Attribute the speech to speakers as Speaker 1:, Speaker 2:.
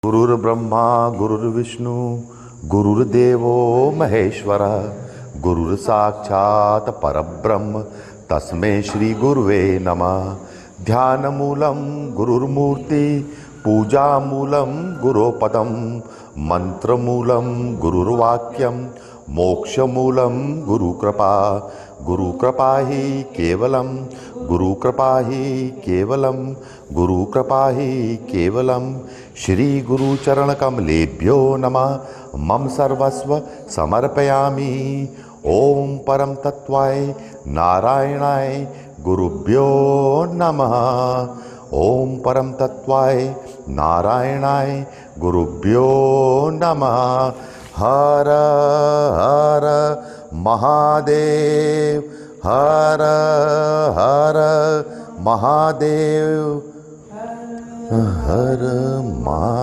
Speaker 1: गुरुर्ब्रह्मा गुरुर्विष्णू गुरुर्देवो महेश्वरा गुरुर्साक्षात् परब्रह्म तस्मै श्री गुरुवे नमः। ध्यानमूलं गुरुर्मूर्ति पूजामूलं गुरोपदं मंत्रमूलं गुरुर्वाक्यं मोक्षमूलं गुरुकृपा। गुरुकृपा हि केवलं गुरुकृपा हि केवलं गुरुकृपा हि केवलं। श्री गुरुचरणकमलेभ्यो नमः। मम सर्वस्व समर्पयामि। ओम परम तत्वाय नारायणाय गुरुभ्यो नमः। ओम परम तत्वाय नारायणाय गुरुभ्यो नमः। हर हर महादेव हर हर महादेव हर महादेव।